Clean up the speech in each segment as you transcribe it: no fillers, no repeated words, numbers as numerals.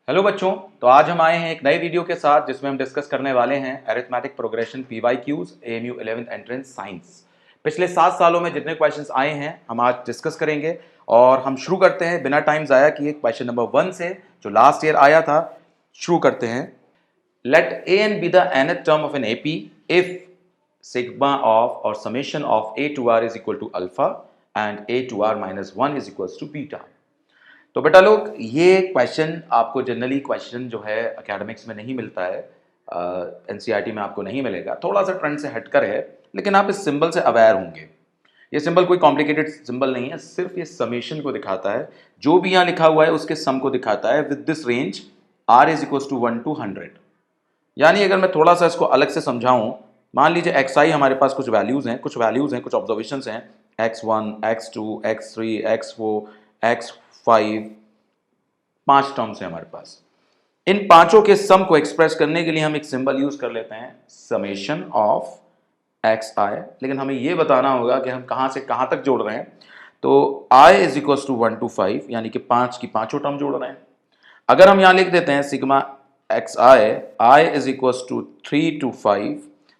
Hello बच्चों। तो आज हम आए हैं एक नए वीडियो के साथ जिसमें हम डिस्कस करने वाले हैं arithmetic progression PYQs AMU 11th entrance science. पिछले 7 सालों में जितने क्वेश्चंस आए हैं हम आज डिस्कस करेंगे और हम शुरू करते हैं बिना टाइम ज़ाया किए क्वेश्चन नंबर 1 से जो लास्ट ईयर आया था। शुरू करते हैं। Let A N be the nth term of an AP if sigma of और summation of a to r is equal to alpha and a to r minus 1 is equal to beta. तो बेटा लोग, ये question आपको generally question जो है academics में नहीं मिलता है, एनसीईआरटी में आपको नहीं मिलेगा, थोड़ा सा ट्रेंड से हटकर है, लेकिन आप इस सिंबल से अवेयर होंगे। ये सिंबल कोई कॉम्प्लिकेटेड सिंबल नहीं है, सिर्फ ये समेशन को दिखाता है। जो भी यहाँ लिखा हुआ है उसके सम को दिखाता है with this range r is equal to 1 to 100। यानी अगर मैं थोड़ा सा इसको अलग से समझाऊं, मान लीजिए xi हमारे पास कुछ वैल्यूज हैं, कुछ ऑब्जर्वेशंस हैं, x1, x2, x3, x4, x5, 5 terms हैं हमारे पास। इन पांचों के सम को एक्सप्रेस करने के लिए हम एक सिंबल यूज कर लेते हैं, समेशन ऑफ xi। लेकिन हमें यह बताना होगा कि हम कहां से कहां तक जोड़ रहे हैं। तो i is equal to 1 to 5, यानी कि 5 की पांचों टर्म जोड़ रहे हैं। अगर हम यहां लिख देते हैं sigma xi i is equal to 3 to 5,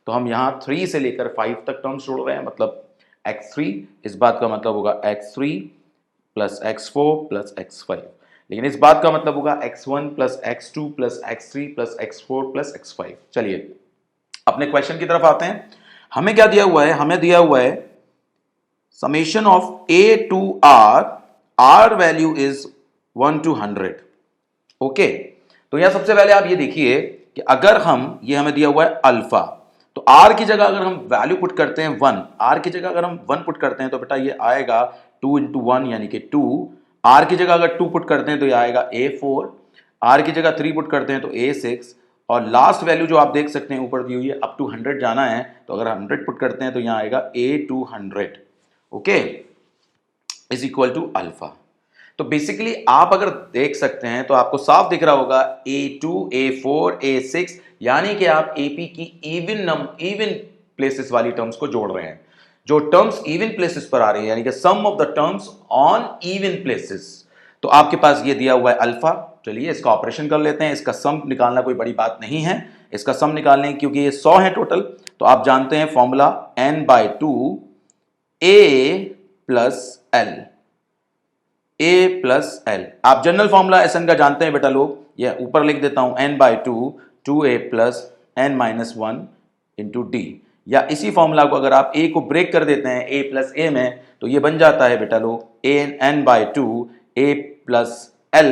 तो हम यहां 3 से लेकर 5 तक टर्म्स जोड़ रहे हैं, मतलब x3। इस बात का मतलब होगा x3 plus x4 plus x5। लेकिन इस बात का मतलब होगा x1 plus x2 plus x3 plus x4 plus x5। चलिए अपने क्वेश्चन की तरफ आते हैं। हमें क्या दिया हुआ है? हमें दिया हुआ है summation of a to r value is 1 to 100। Okay, तो यहां सबसे पहले आप ये देखिए कि अगर हम, ये हमें दिया हुआ है अल्फा, तो r की जगह अगर हम वैल्यू पुट करते हैं 1, r की जगह अगर हम 1 पुट करते हैं तो बेटा ये आएगा 2 into 1 यानी कि 2। r की जगह अगर 2 पुट करते हैं तो ये आएगा a4, r की जगह 3 पुट करते हैं तो a6, और लास्ट वैल्यू जो आप देख सकते हैं ऊपर दी हुई है, अप टू 100 जाना है, तो अगर 100 पुट करते हैं तो यहां आएगा a200। Okay, is equal to alpha. तो बेसिकली आप अगर देख सकते हैं तो आपको साफ दिख रहा होगा a2, a4, a6, यानी कि आप AP की इवन प्लेसेस वाली टर्म्स को जोड़ रहे हैं। जो टर्म्स इवन प्लेसेस पर आ रही है, यानी कि sum of the terms on even places, तो आपके पास ये दिया हुआ है अल्फा। चलिए इसका ऑपरेशन कर लेते हैं। इसका सम निकालना कोई बड़ी बात नहीं है। इसका सम निकालने क्योंकि ये 100 है टोटल, तो आप जानते हैं formula n/2 a plus l, a plus l। आप जनरल फॉर्मूला SN का जानते हैं बेटा लोग, ये ऊपर लिख देता हूं n/2 2a plus n minus 1 into D. या इसी फॉर्मूला को अगर आप a को ब्रेक कर देते हैं a प्लस a में, तो ये बन जाता है बेटा लोग n/2 a प्लस l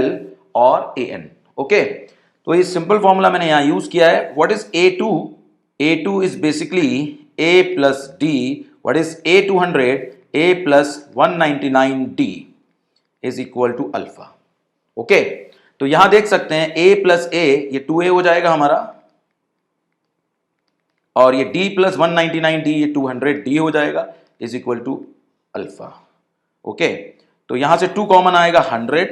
और an। ओके, तो ये सिंपल फॉर्मूला मैंने यहां यूज किया है। What is a2? a2 is basically a plus d। What is a200? a plus 199d is equal to alpha. Okay, तो यहां देख सकते हैं a प्लस a, ये 2a हो जाएगा हमारा, और ये d प्लस 199d, ये 200d हो जाएगा, is equal to alpha. Okay, तो यहां से 2 कॉमन आएगा 100,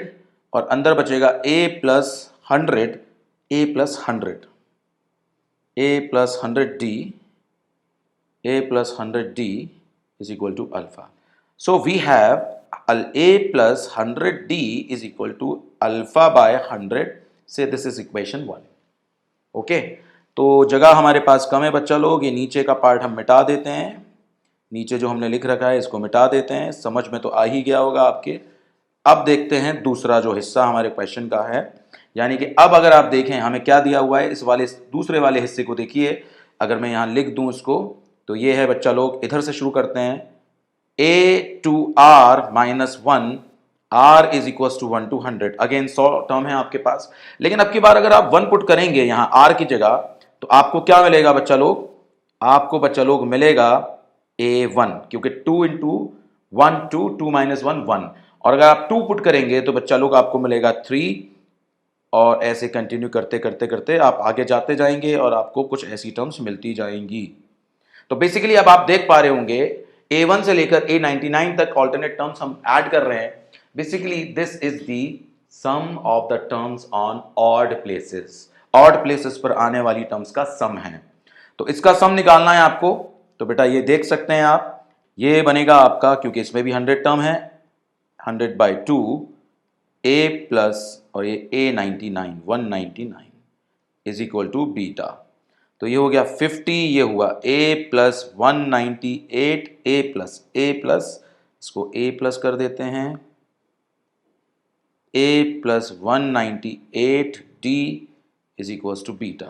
और अंदर बचेगा a plus 100, a plus 100, a plus 100d, a plus 100d is equal to alpha. So we have a plus 100d is equal to alpha by 100. Say this is equation 1. Okay, तो जगह हमारे पास कम है बच्चा लोग, ये नीचे का पार्ट हम मिटा देते हैं। नीचे जो हमने लिख रखा है इसको मिटा देते हैं। समझ में तो आ ही गया होगा आपके। अब देखते हैं दूसरा जो हिस्सा हमारे क्वेश्चन का है, यानी कि अब अगर आप देखें हमें क्या दिया हुआ है, इस वाले दूसरे वाले हिस्से को देखिए। अगर मैं यहाँ लिख दूं इसको, तो ये है बच्चा लोग, इधर से शुरू करते हैं, a to r minus 1, r is equal to 1 to 100। Again 100 term है आपके पास, लेकिन अब की बार अगर आप 1 पुट करेंगे यहाँ r की जगह, तो आपको क्या मिलेगा बच्चा लोग? आपको बच्चा लोग मिलेगा a1, क्योंकि 2 इंटू 1 2, 2 माइनस 1 1, और अगर आप 2 पुट करेंगे तो बच्चा लोग आपको मिलेगा 3, और ऐसे कंटिन्यू करते करते करते आप आगे जाते जाएंगे और आपको कुछ ऐसी टर्म्स मिलती जाएंगी। तो बेसिकली अब आप देख पा रहे होंगे a1 से लेकर a99 तक ऑल्टरनेट टर्म्स हम ऐड कर रहे हैं। Basically this is the sum of the terms on odd places. Odd places पर आने वाली टर्म्स का सम है, तो इसका सम निकालना है आपको। तो बेटा ये देख सकते हैं आप, ये बनेगा आपका, क्योंकि इसमें भी 100 टर्म है, 100/2 a प्लस और ये A99 199 is equal to beta. तो ये हो गया 50, ये हुआ A प्लस 198 A प्लस इसको A प्लस कर देते हैं, A plus 198 D is equal to beta.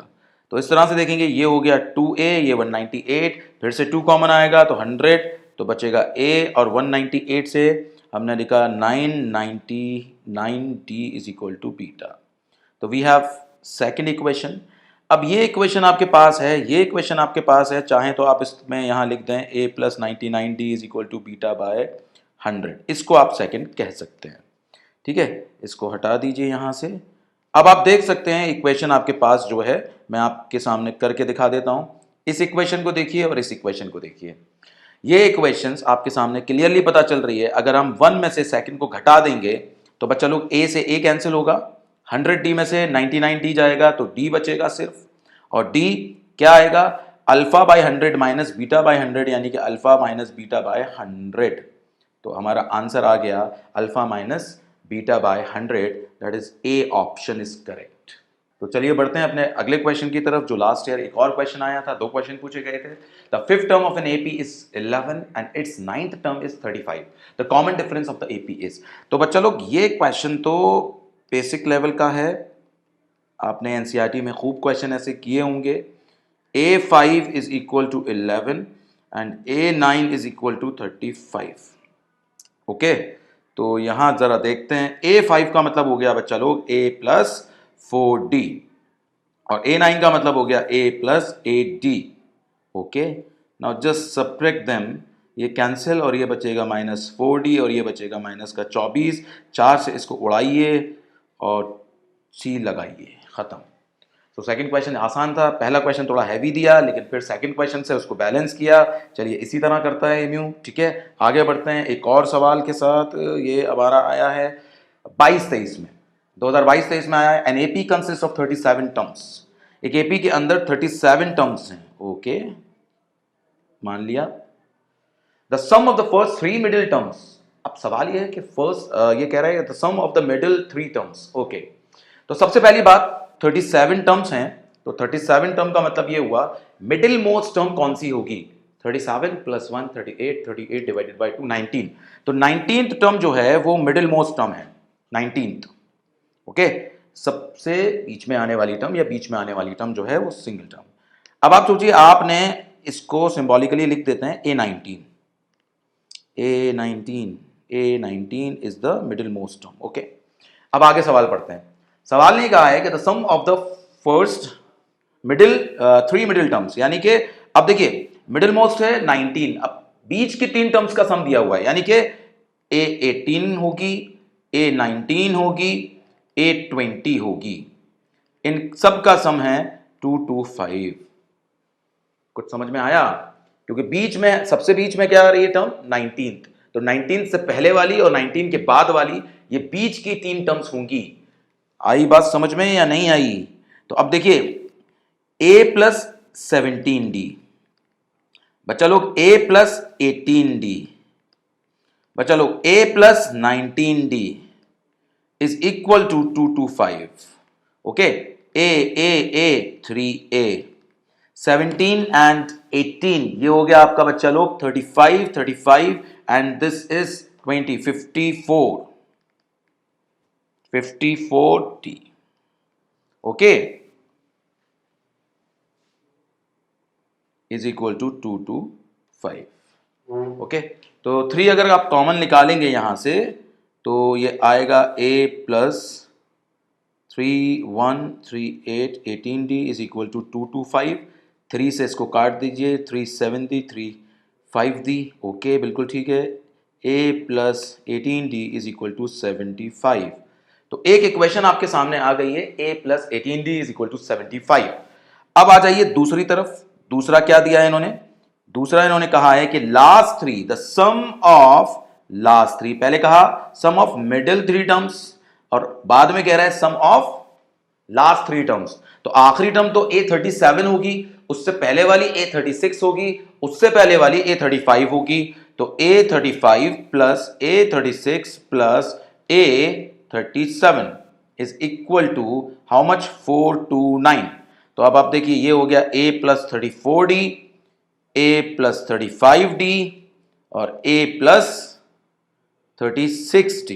तो इस तरह से देखेंगे, ये हो गया 2A, ये 198, फिर से 2 कॉमन आएगा तो 100, तो बचेगा A और 198 से हमने लिखा 999D is equal to beta. तो वी हैव सेकेंड इक्वेशन। अब ये इक्वेशन आपके पास है, ये इक्वेशन आपके पास है, चाहे तो आप इसमें यहाँ लिख दें A plus 99D is equal to beta by 100, इसको आप सेकेंड कह सकते हैं। ठीक है, इसको हटा दीजिए यहाँ से। अब आप देख सकते हैं इक्वेशन आपके पास जो है, मैं आपके सामने करके दिखा देता हूं। इस इक्वेशन को देखिए और इस इक्वेशन को देखिए, ये इक्वेशंस आपके सामने क्लियरली पता चल रही है। अगर हम 1 में से सेकंड को घटा देंगे तो बच्चा लोग A से A कैंसिल होगा, 100D में से 99D जाएगा तो D बचेगा सिर्फ, और D क्या आएगा, alpha by 100 minus beta by 100, यानी कि अल्फा माइनस बीटा बाय 100। तो हमारा आंसर आ गया alpha minus beta by 100, that is A option is correct. तो चलिए बढ़ते हैं अपने अगले क्वेश्चन की तरफ, जो लास्ट ईयर एक और क्वेश्चन आया था, 2 क्वेश्चन पूछे गए थे। The fifth term of an AP is 11 and it's ninth term is 35, the common difference of the AP is. तो बच्चा लोग ये क्वेश्चन तो बेसिक लेवल का है, आपने एनसीईआरटी में खूब क्वेश्चन ऐसे किए होंगे। A5 is equal to 11 and A9 is equal to 35। Okay, तो यहां जरा देखते हैं। A5 का मतलब हो गया बच्चा लोग A प्लस 4D, और A9 का मतलब हो गया A plus 8D। Okay, now just subtract them, ये कैंसिल और ये बचेगा माइनस 4D और ये बचेगा माइनस का 24, 4 से इसको उड़ाइए और C लगाइए, खत्म। तो सेकंड क्वेश्चन आसान था, पहला क्वेश्चन थोड़ा हैवी दिया, लेकिन फिर सेकंड क्वेश्चन से उसको बैलेंस किया। चलिए इसी तरह करता है एमयू। ठीक है, आगे बढ़ते हैं एक और सवाल के साथ। ये हमारा आया है 22-23 में, 2022-23 में आया है। An AP consist of 37 terms, एक एपी के अंदर 37 टर्म्स हैं। ओके, मान लिया। The sum of the first 3 middle terms, अब सवाल ये है कि फर्स्ट ये कह रहा है the sum of the middle 3 terms. Okay, तो सबसे पहली बात 37 टर्म्स हैं, तो 37 टर्म का मतलब ये हुआ मिडिल मोस्ट टर्म कौन सी होगी, 37 प्लस 1 38, 38 डिवाइडेड बाय 2 19। तो 19th टर्म जो है वो मिडिल मोस्ट टर्म है, 19th। ओके, सबसे बीच में आने वाली टर्म या बीच में आने वाली टर्म जो है वो सिंगल टर्म। अब आप सोचिए, आपने इसको सिंबॉलिकली लिख देते हैं A19 is the middle most term. Okay, अब आगे सवाल पढ़ते हैं। सवाल ने कहा है कि the sum of the first middle 3 middle terms, यानी कि अब देखिए मिडिल मोस्ट है 19, अब बीच की 3 टर्म्स का सम दिया हुआ है, यानी कि A18 होगी, A19 होगी, A20 होगी, इन सब का सम है 225। कुछ समझ में आया? क्योंकि बीच में, सबसे बीच में क्या आ रही है टर्म 19th, तो 19th से पहले वाली और 19 के बाद वाली, ये बीच की 3 टर्म्स होंगी। आई बात समझ में या नहीं आई? तो अब देखिए A प्लस 17D, बच्चा लोग A प्लस 18D, बच्चा लोग A plus 19D is equal to 225। Okay, A 3A, 17 and 18 ये हो गया आपका बच्चा लोग 35 and this is 20, 54D। Okay, is equal to 225। Okay, तो 3 अगर आप कॉमन निकालेंगे यहां से तो ये आएगा A plus 3138 18D is equal to 225। 3 से इसको काट दीजिए, 3 7D 3 5D। ओके, बिल्कुल ठीक है। A plus 18D is equal to 75। तो एक इक्वेशन आपके सामने आ गई है, A plus 18D is equal to 75। अब आ जाइए दूसरी तरफ। दूसरा क्या दिया है इन्होंने? दूसरा इन्होंने कहा है कि last 3, the sum of last 3, पहले कहा सम ऑफ मिडिल 3 टर्म्स और बाद में कह रहा है सम ऑफ लास्ट 3 टर्म्स। तो आखिरी टर्म तो A37 होगी, उससे पहले वाली A36 होगी, उससे पहले वाली A35 होगी। तो A35 plus A36 plus A37 is equal to how much 429। तो अब आप देखिए ये हो गया a plus 34d, a plus 35d और a plus 36d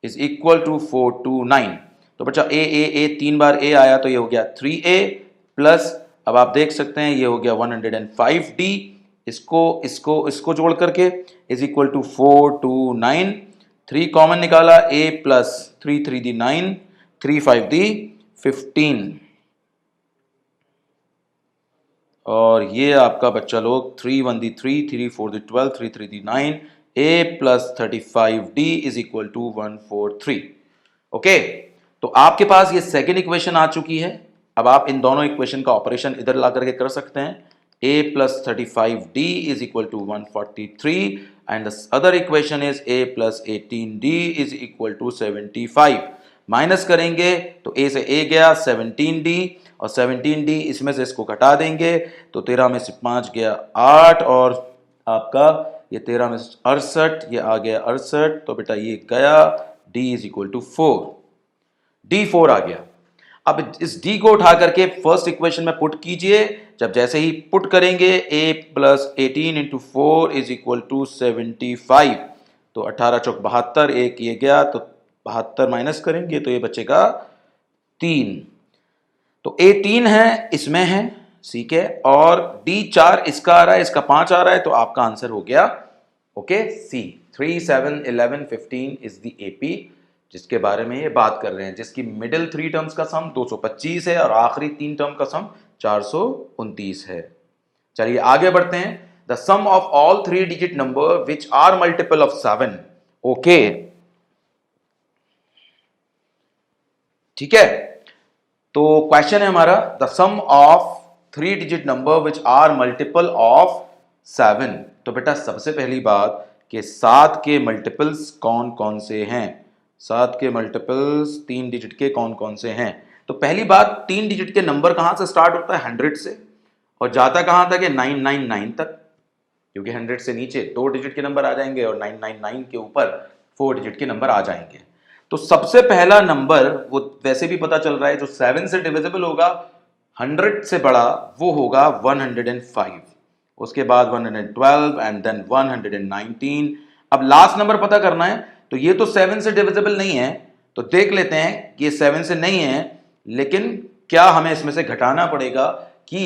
is equal to 429। तो बच्चा ए तीन बार a आया तो ये हो गया 3a प्लस, अब आप देख सकते हैं ये हो गया 105d, इसको जोड़ करके इज इक्वल टू 429। 3 कॉमन निकाला, a प्लस 3 9, 3 5 15 और ये आपका बच्चा लोग 3 1 3, 3 4 12, 3 3 9, a plus 35d is equal to 143। Okay, तो आपके पास ये सेकेंड इक्वेशन आ चुकी है। अब आप इन दोनों इक्वेशन का ऑपरेशन इधर ला करके कर सकते हैं। a plus 35d is equal to 143 and the other equation is a plus 18d is equal to 75। Minus करेंगे तो a से a गया 17d और 17d इसमें से इसको घटा देंगे तो 13 में से 5 गया 8 और आपका ये 13 में से 68, ये आ गया 68, तो बेटा ये गया d is equal to 4, d4 आ गया। अब इस d को उठा करके फर्स्ट इक्वेशन में पुट कीजिए। जब जैसे ही पुट करेंगे a plus 18 into 4 is equal to 75, तो 18 चौक 72, एक ये गया तो 72 माइनस करेंगे तो ये बचेगा 3। तो a 3 है इसमें है, ठीक है, और d 4 इसका आ रहा है, इसका 5 आ रहा है, तो आपका आंसर हो गया okay C 3 7 11 15 is the AP जिसके बारे में ये बात कर रहे हैं, जिसकी मिडिल 3 टर्म्स का सम 225 है और आखिरी 3 टर्म का सम 429 है। चलिए आगे बढ़ते हैं। The sum of all 3 digit number which are multiple of 7। Okay, ठीक है, तो क्वेश्चन है हमारा the sum of 3 digit number which are multiple of 7। तो बेटा सबसे पहली बात कि 7 के मल्टीपल्स कौन कौन से हैं, 7 के मल्टीपल्स 3 डिजिट के कौन कौन से हैं। तो पहली बात 3 डिजिट के नंबर कहां से स्टार्ट होता है, 100 से, और जाता कहां तक है 999 तक, क्योंकि 100 से नीचे 2 डिजिट के नंबर आ जाएंगे और 999 के ऊपर 4 डिजिट के नंबर आ जाएंगे। तो सबसे पहला नंबर वो वैसे भी पता चल रहा है जो 7 से डिविजिबल होगा 100 से बड़ा वो होगा 105, उसके बाद 112 एंड देन 119। अब लास्ट नंबर पता करना है, तो ये तो 7 से डिविजिबल नहीं है, तो देख लेते हैं ये 7 से नहीं है, लेकिन क्या हमें इसमें से घटाना पड़ेगा कि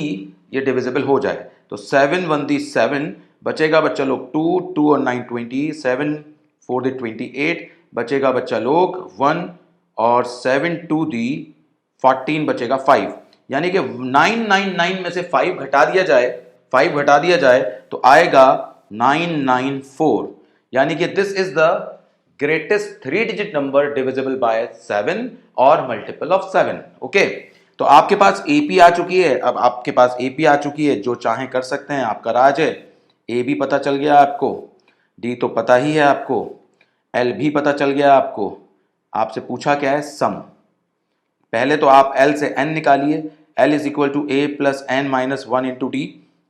ये डिविजिबल हो जाए। तो 7 1 दी 7 बचेगा बच्चा लोग 2 2 और 9 20, 7 4 दी 28 बचेगा बच्चा लोग 1 और 7 2 दी 14 बचेगा 5, यानी कि 999 में से 5 घटा दिया जाए तो आएगा 994, यानी कि this is the greatest 3 digit number divisible by 7 और मल्टीपल ऑफ 7। ओके, तो आपके पास AP आ चुकी है। अब आपके पास AP आ चुकी है, जो चाहे कर सकते हैं, आपका राज है। A भी पता चल गया आपको, D तो पता ही है आपको, L भी पता चल गया आपको। आपसे पूछा क्या है, सम। पहले तो आप L से N निकालिए। L is equal to A plus N minus 1 into D,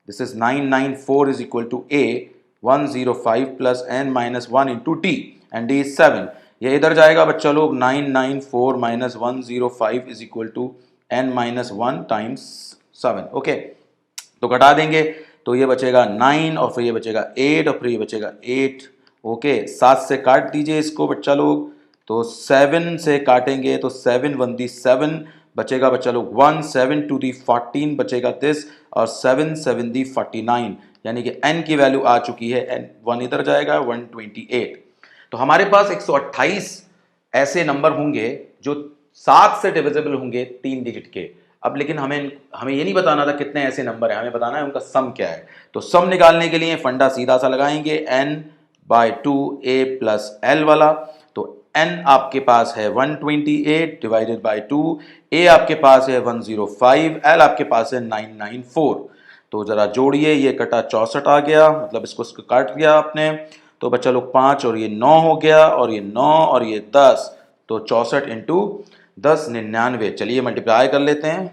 this is 994 is equal to A 105 plus N minus 1 into D and D is 7। ये इधर जाएगा बच्चा लोग 994 minus 105 is equal to N minus 1 times 7। Okay, तो घटा देंगे तो ये बचेगा 9 और फिर ये बचेगा 8 और फिर ये बचेगा 8। ओके, 7 से काट दीजिए इसको बच्चा लोग, तो 7 से काटेंगे तो 7 1 दी 7 बचेगा बच्चा लोग 1, 7 2 दी 14 बचेगा दिस और 7 7 दी 49, यानी कि n की वैल्यू आ चुकी है, n 1 इधर जाएगा 128। तो हमारे पास 128 ऐसे नंबर होंगे जो 7 से डिविजिबल होंगे 3 डिजिट के। अब लेकिन हमें ये नहीं बताना था कितने ऐसे नंबर है, हमें बताना है उनका सम क्या है। तो सम निकालने के लिए फंडा सीधा सा लगाएंगे, n by 2 a plus l वाला। तो n आपके पास है 128 डिवाइडेड बाय 2, a आपके पास है 105, l आपके पास है 994। तो जरा जोड़िए, ये कटा 64 आ गया, मतलब इसको काट दिया आपने, तो बच्चा लोग 5 और ये 9 हो गया और ये 9 और ये 10, तो 64 इंटू 10 99। चलिए मल्टीप्लाई कर लेते हैं।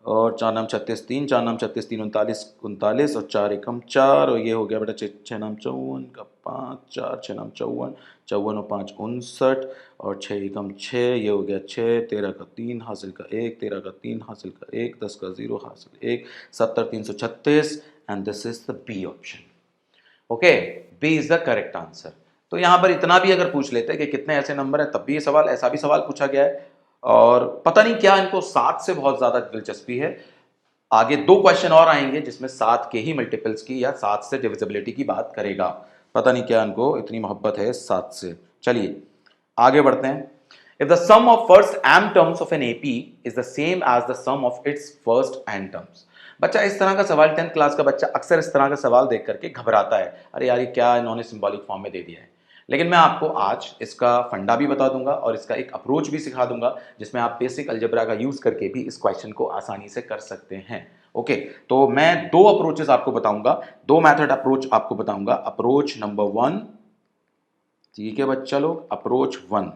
और 4 नाम 36 3, 4 नाम 36 3 39 39 और 4 एकम 4 और ये हो गया बेटा 6 नाम 54 का 5 4 6 नाम 54 54 और 5 59 और 6 एकम 6 ये हो गया 6 13 का 3 हासिल का 1 13 का 3 हासिल का 1 10 का 0 हासिल 1 70 336 and this is the B option. Okay, B is the correct answer. तो यहां पर इतना भी अगर पूछ लेते हैं कि कितने ऐसे नंबर है तब भी ये सवाल ऐसा भी सवाल पूछा गया है और पता नहीं क्या इनको 7 से बहुत ज्यादा दिलचस्पी है। आगे 2 क्वेश्चन और आएंगे जिसमें 7 के ही मल्टीपल्स की या 7 से डिविजिबिलिटी की बात करेगा। पता नहीं क्या इनको इतनी मोहब्बत है 7 से। चलिए आगे बढ़ते हैं। If the sum of first m terms of an AP is the same as the sum of its first n terms. बच्चा इस तरह का सवाल 10th क्लास का बच्चा अक्सर इस तरह का सवाल देख करके घबराता है, अरे यार ये क्या इन्होंने सिंबॉलिक फॉर्म में दे दिया है। लेकिन मैं आपको आज इसका फंडा भी बता दूंगा और इसका एक अप्रोच भी सिखा दूंगा जिसमें आप बेसिक अलजेब्रा का यूज करके भी इस क्वेश्चन को आसानी से कर सकते हैं। ओके, तो मैं 2 अप्रोचेस आपको बताऊंगा, 2 मेथड अप्रोच आपको बताऊंगा। अप्रोच नंबर 1, ठीक है बच्चा लोग, अप्रोच 1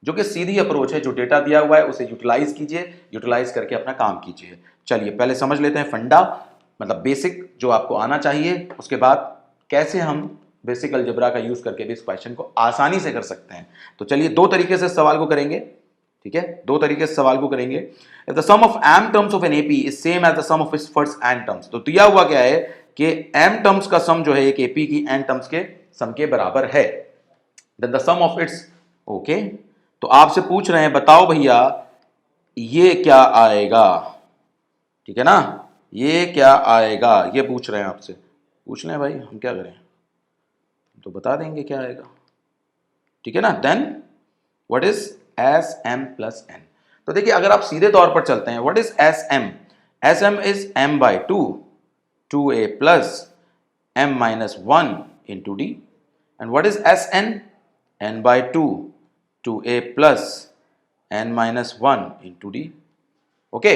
जो कि सीधी अप्रोच है, जो डेटा दिया हुआ है उसे यूटिलाइज कीजिए, यूटिलाइज करके अपना काम कीजिए। चलिए पहले समझ लेते हैं फंडा, मतलब बेसिक जो आपको आना चाहिए, उसके बाद कैसे हम बेसिक अलजेब्रा का यूज करके भी इस क्वेश्चन को आसानी से कर सकते हैं। तो चलिए 2 तरीके से सवाल को करेंगे, ठीक है, 2 तरीके से सवाल को करेंगे। If the sum of m terms of an AP is same as the sum of its first n terms, तो दिया हुआ क्या है कि m टर्म्स का सम जो है एक एपी की n टर्म्स के सम के बराबर है, then the sum of its, okay, तो आपसे पूछ रहे हैं बताओ भैया ये क्या आएगा, ठीक है ना, ये क्या आएगा, ये पूछ रहे हैं आपसे। पूछ लें भाई, हम क्या करें, तो बता देंगे क्या आएगा, ठीक है ना। Then what is S M plus N, तो देखिए अगर आप सीधे तौर पर चलते हैं, what is S M, S M is m by 2 2a plus m minus 1 into d, and what is Sn, n by 2 2a plus n minus 1 into d। Okay,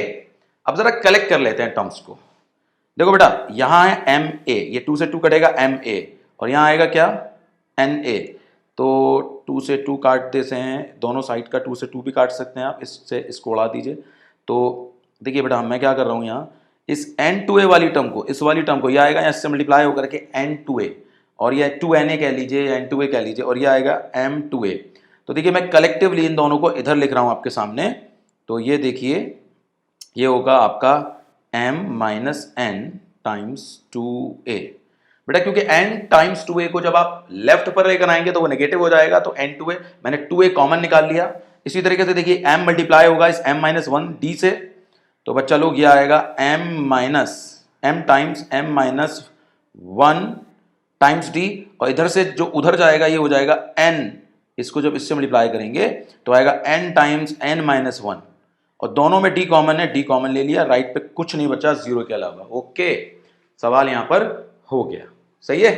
अब जरा कलेक्ट कर लेते हैं टर्म्स को। देखो बेटा यहां है एम ए, ये 2 से 2 कटेगा एम ए, और यहां आएगा क्या एन ए, तो 2 से 2 काटते से हैं, दोनों साइड का 2 से 2 भी काट सकते हैं आप, इससे इसको उड़ा दीजिए। तो देखिए बेटा मैं क्या कर रहा हूं यहाँ, इस n2a वाली टर्म को, इस वाली टर्म को, ये आएगा इससे मल्टीप्लाई होकर के n2a, और ये 2na कह लीजिए या n2a कह लीजिए, और ये आएगा m2a। तो देखिए मैं कलेक्टिवली इन दोनों को इधर लिख रहा हूं आपके सामने, तो ये देखिए ये होगा आपका m minus n times 2a। बेटा क्योंकि n टाइम्स 2a को जब आप लेफ्ट पर लेकर आएंगे तो वो नेगेटिव हो जाएगा, तो n2a, मैंने 2a कॉमन निकाल लिया। इसी तरीके से देखिए m मल्टीप्लाई होगा इस m माइनस 1 d से, तो बच्चा लोग ये आएगा m minus m times m minus 1 times d, और इधर से जो उधर जाएगा ये हो जाएगा n, इसको जब इससे मल्टीप्लाई करेंगे तो आएगा n टाइम्स n माइनस 1, और दोनों में d कॉमन है, d कॉमन ले लिया, राइट पे कुछ नहीं बचा जीरो के अलावा। ओके, सवाल यहां पर हो गया, सही है।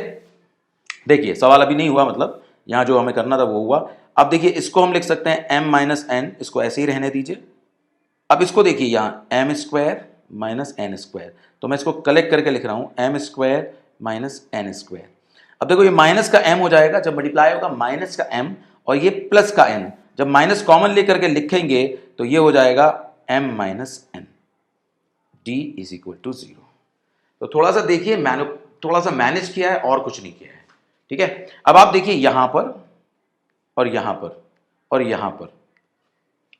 देखिए सवाल अभी नहीं हुआ, मतलब यहां जो हमें करना था वो हुआ। अब देखिए इसको हम लिख सकते हैं m माइनस एन, इसको ऐसे ही रहने दीजिए। अब इसको देखिए यहाँ m square minus N square, तो मैं इसको कलेक्ट करके लिख रहा हूँ m square minus N square. अब देखो ये माइनस का m हो जाएगा जब मल्टीप्लाई होगा माइनस का m, और ये प्लस का n, जब माइनस कॉमन लेकर के लिखेंगे तो ये हो जाएगा m minus N, d is equal to 0। तो थोड़ा सा देखिए मैंने थोड़ा सा मैनेज किया है और कुछ नहीं किया है, ठीक है। अब आप देखिए यहां पर और यहां पर और यहां पर,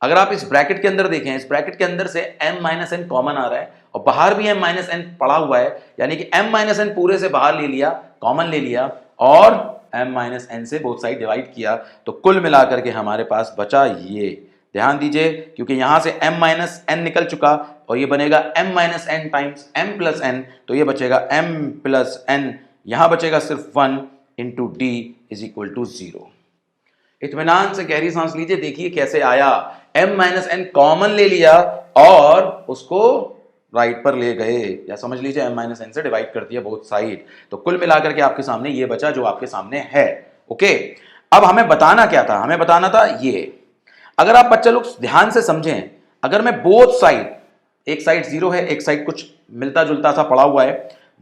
अगर आप इस ब्रैकेट के अंदर देखें, इस ब्रैकेट के अंदर से m माइनस एन कॉमन आ रहा है और बाहर भी m माइनस एन पड़ा हुआ है, यानी कि m माइनस एन पूरे से बाहर ले लिया, कॉमन ले लिया, और m माइनस एन से बोथ साइड डिवाइड किया, तो कुल मिलाकर के हमारे पास बचा ये। ध्यान दीजिए क्योंकि यहां से m माइनस एन निकल चुका और ये बनेगा m minus N times m plus N, तो ये बचेगा m प्लस एन, यहां बचेगा सिर्फ 1 into D is equal to 0। इत्मीनान से गहरी सांस लीजिए, देखिए कैसे आया, m माइनस एन कॉमन ले लिया और उसको राइट पर ले गए, या समझ लीजिए m माइनस एन से डिवाइड कर दिया बोथ साइड, तो कुल मिलाकर के आपके सामने ये बचा जो आपके सामने है। ओके, अब हमें बताना क्या था, हमें बताना था ये, अगर आप बच्चा लोग ध्यान से समझें, अगर मैं बोथ साइड, एक साइड 0 है एक साइड कुछ मिलता जुलता सा पड़ा हुआ है,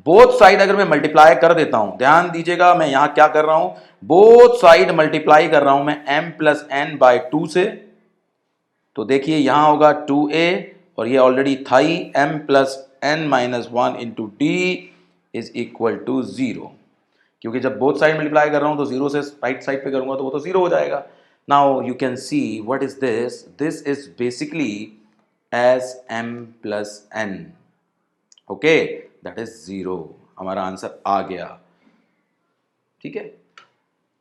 बोथ साइड अगर मैं मल्टीप्लाई कर देता हूं, ध्यान दीजिएगा मैं यहां क्या कर रहा हूं, बोथ साइड मल्टीप्लाई कर रहा हूं मैं m प्लस एन बाय 2 से, तो देखिए यहां होगा 2a और ये ऑलरेडी था ही, m plus n minus 1 into D is equal to 0, क्योंकि जब बोथ साइड मल्टीप्लाई कर रहा हूं तो 0 से राइट साइड पे करूंगा तो वो तो 0 हो जाएगा. Now you can see what is this. This is basically S m plus n. Okay, that is 0. हमारा आंसर आ गया. ठीक है,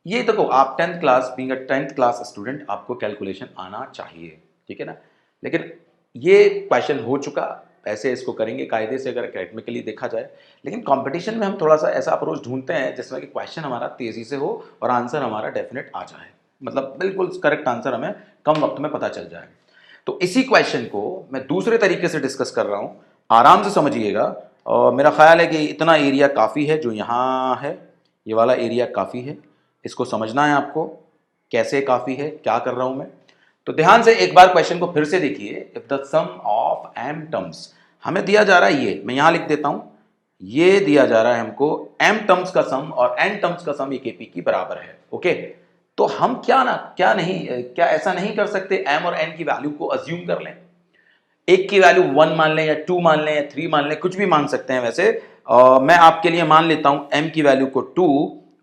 ये देखो, आप 10th class, being a 10th class student, आपको कैलकुलेशन आना चाहिए. ठीक है ना. लेकिन ये क्वेश्चन हो चुका, ऐसे इसको करेंगे कायदे से अगर एकेडमिकली देखा जाए. लेकिन कंपटीशन में हम थोड़ा सा ऐसा अप्रोच ढूंढते हैं जिसमें कि क्वेश्चन हमारा तेजी से हो और आंसर हमारा डेफिनेट आ जाए, मतलब बिल्कुल करेक्ट आंसर हमें कम वक्त में पता चल जाए. तो इसी क्वेश्चन को मैं दूसरे तरीके से डिस्कस कर रहा हूं, आराम से समझिएगा. और मेरा ख्याल है कि इतना एरिया काफ़ी है जो यहाँ है, ये वाला एरिया काफ़ी है. इसको समझना है आपको, कैसे काफ़ी है, क्या कर रहा हूं मैं. तो ध्यान से एक बार क्वेश्चन को फिर से देखिए. If the sum of m terms, हमें दिया जा रहा है, ये मैं यहां लिख देता हूं, ये दिया जा रहा है हमको m टर्म्स का सम और n टर्म्स का सम एक p की बराबर है. ओके, तो हम क्या ऐसा नहीं कर सकते m और n की वैल्यू को अज्यूम कर लें, एक की वैल्यू 1 मान लें या 2 मान लें या 3 मान लें, कुछ भी मान सकते हैं. वैसे मैं आपके लिए मान लेता हूं m की वैल्यू को 2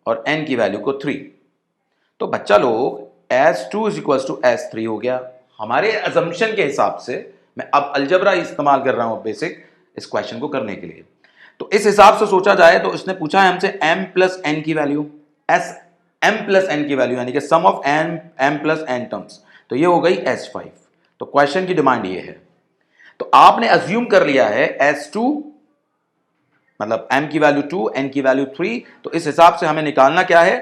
और n की वैल्यू को 3. तो बच्चा लोग S2 is equal to S3 हो गया हमारे अजम्पशन के हिसाब से. मैं अब अलजबरा इस्तेमाल कर रहा हूं बेसिक इस क्वेश्चन को करने के लिए. तो इस हिसाब से सोचा जाए तो इसने पूछा है हमसे m प्लस n की वैल्यू, m प्लस n की वैल्यू, यानी कि sum of m plus n terms. तो ये हो गई S5. तो क्वेश्चन की डिमांड ये है. तो आपने अज्यूम कर लिया है S2, मतलब m की वैल्यू 2, n की वैल्यू 3. तो इस हिसाब से हमें निकालना क्या है,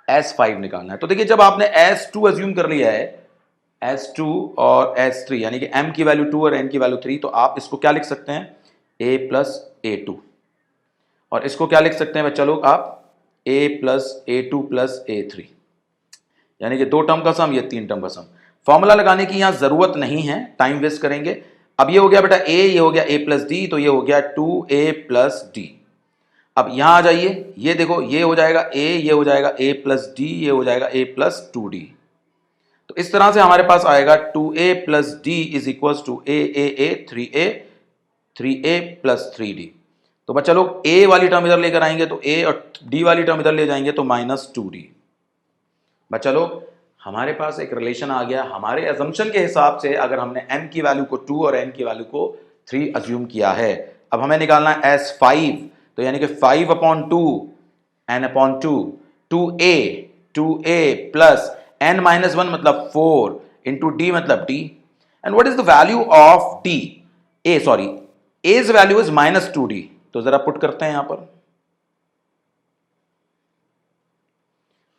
S5 निकालना है. तो देखिए, जब आपने S2 अज्यूम कर लिया है, S2 और S3, यानी कि m की वैल्यू 2 और n की वैल्यू 3, तो आप इसको क्या लिख सकते हैं, a प्लस a2. और इसको क्या लिख सकते हैं बच्चा लोग आप, a plus a2 plus a3, यानी कि 2 टर्म का सम, ये 3 टर्म का सम. फॉर्मूला लगाने की यहां जरूरत नहीं है, टाइम वेस्ट करेंगे. अब ये हो गया बेटा a, ये हो गया a प्लस डी, तो ये हो गया 2a प्लस डी. अब यहां आ जाइए, ये देखो, ये हो जाएगा a, ये हो जाएगा a प्लस डी, ये हो जाएगा a प्लस 2d. तो इस तरह से हमारे पास आएगा 2a plus D is equal to a 3a plus 3d. तो बच्चा लोग a वाली टर्म इधर लेकर आएंगे तो a और d वाली टर्म इधर ले जाएंगे तो माइनस 2d. बच्चा लोग, हमारे पास एक रिलेशन आ गया. हमारे अजम्पशन के हिसाब से अगर हमने m की वैल्यू को 2 और n की वैल्यू को 3 अज्यूम किया है, अब हमें निकालना है S5. तो यानी कि 5 upon 2 n upon 2, 2a plus n minus 1 मतलब 4 इंटू डी मतलब d. And what is the value of d, a's value is minus 2d. तो जरा पुट करते हैं यहां पर.